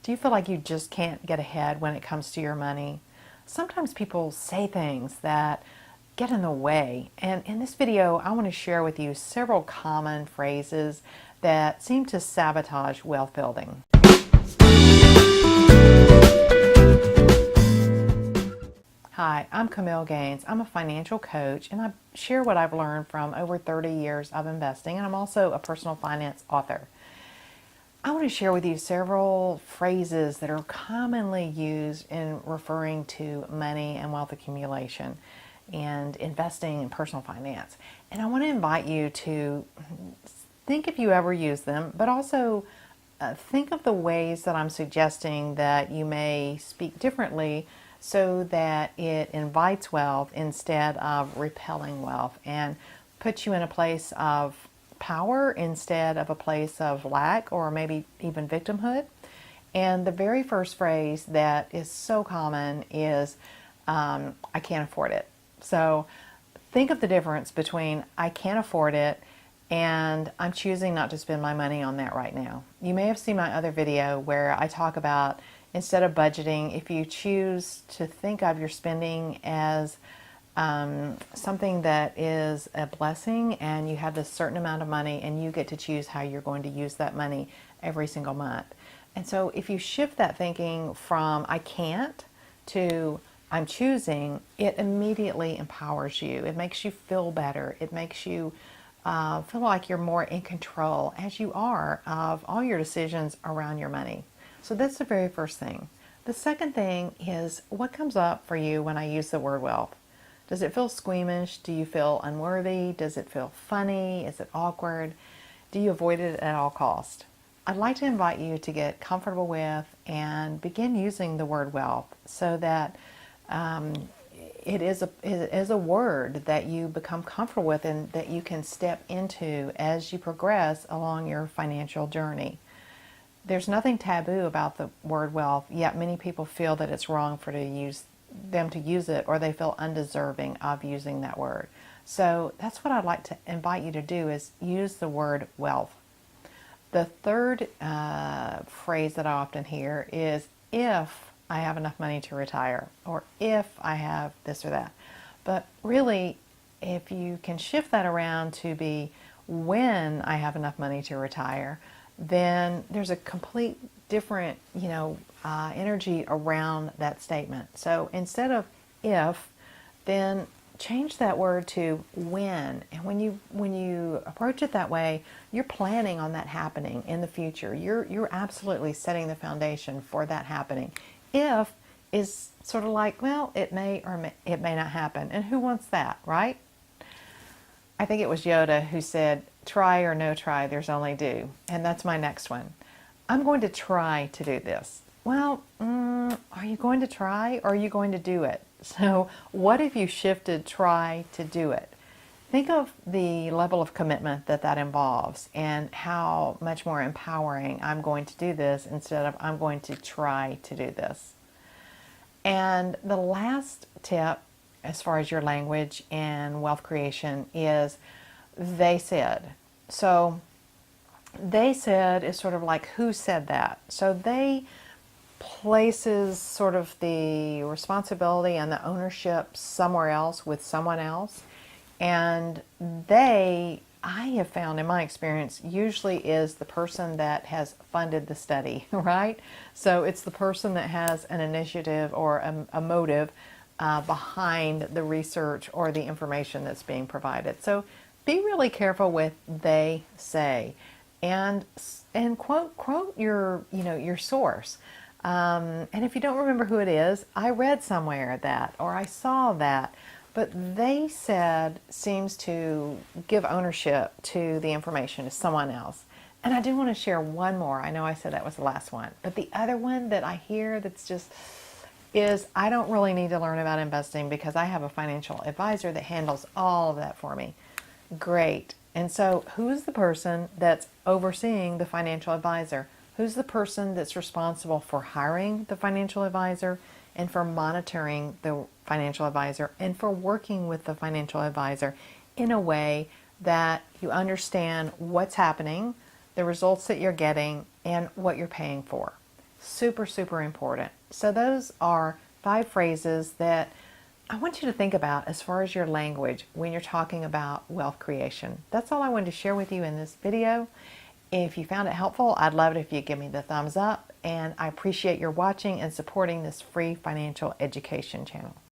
Do you feel like you just can't get ahead when it comes to your money? Sometimes people say things that get in the way, and in this video I want to share with you several common phrases that seem to sabotage wealth building. Hi, I'm Camille Gaines. I'm a financial coach, and I share what I've learned from over 30 years of investing, and I'm also a personal finance author. I want to share with you several phrases that are commonly used in referring to money and wealth accumulation and investing in personal finance. And I want to invite you to think if you ever use them, but also think of the ways that I'm suggesting that you may speak differently so that it invites wealth instead of repelling wealth and puts you in a place of power instead of a place of lack or maybe even victimhood. And the very first phrase that is so common is, I can't afford it. So think of the difference between I can't afford it and I'm choosing not to spend my money on that right now. You may have seen my other video where I talk about, instead of budgeting, if you choose to think of your spending as something that is a blessing, and you have this certain amount of money and you get to choose how you're going to use that money every single month. And so if you shift that thinking from I can't to I'm choosing, it immediately empowers you. It makes you feel better. It makes you feel like you're more in control, as you are, of all your decisions around your money. So that's the very first thing. The second thing is, what comes up for you when I use the word wealth? Does it feel squeamish? Do you feel unworthy? Does it feel funny? Is it awkward? Do you avoid it at all cost? I'd like to invite you to get comfortable with and begin using the word wealth so that it is a word that you become comfortable with and that you can step into as you progress along your financial journey. There's nothing taboo about the word wealth, yet many people feel that it's wrong for them to use it, or they feel undeserving of using that word. So that's what I'd like to invite you to do, is use the word wealth. The third phrase that I often hear is if I have enough money to retire, or if I have this or that. But really, if you can shift that around to be when I have enough money to retire, then there's a complete different, energy around that statement. So instead of if, then change that word to when. And when you approach it that way, you're planning on that happening in the future. You're absolutely setting the foundation for that happening. If is sort of like, well, it may or it may not happen. And who wants that, right? I think it was Yoda who said, try or no try, there's only do. And that's my next one. I'm going to try to do this. Well, are you going to try, or are you going to do it? So what if you shifted try to do it? Think of the level of commitment that involves and how much more empowering I'm going to do this instead of I'm going to try to do this. And the last tip as far as your language and wealth creation is they said. So they said is sort of like who said that. So they places sort of the responsibility and the ownership somewhere else with someone else. And they, I have found in my experience, usually is the person that has funded the study, right? So it's the person that has an initiative or a motive behind the research or the information that's being provided. So be really careful with they say, and quote your your source. And if you don't remember who it is, I read somewhere that, or I saw that, but they said seems to give ownership to the information to someone else. And I do want to share one more. I know I said that was the last one, but the other one that I hear that's just is, I don't really need to learn about investing because I have a financial advisor that handles all of that for me. Great. And so who's the person that's overseeing the financial advisor? Who's the person that's responsible for hiring the financial advisor and for monitoring the financial advisor and for working with the financial advisor in a way that you understand what's happening, the results that you're getting, and what you're paying for? Super, super important. So those are 5 phrases that I want you to think about as far as your language when you're talking about wealth creation. That's all I wanted to share with you in this video. If you found it helpful, I'd love it if you give me the thumbs up, and I appreciate your watching and supporting this free financial education channel.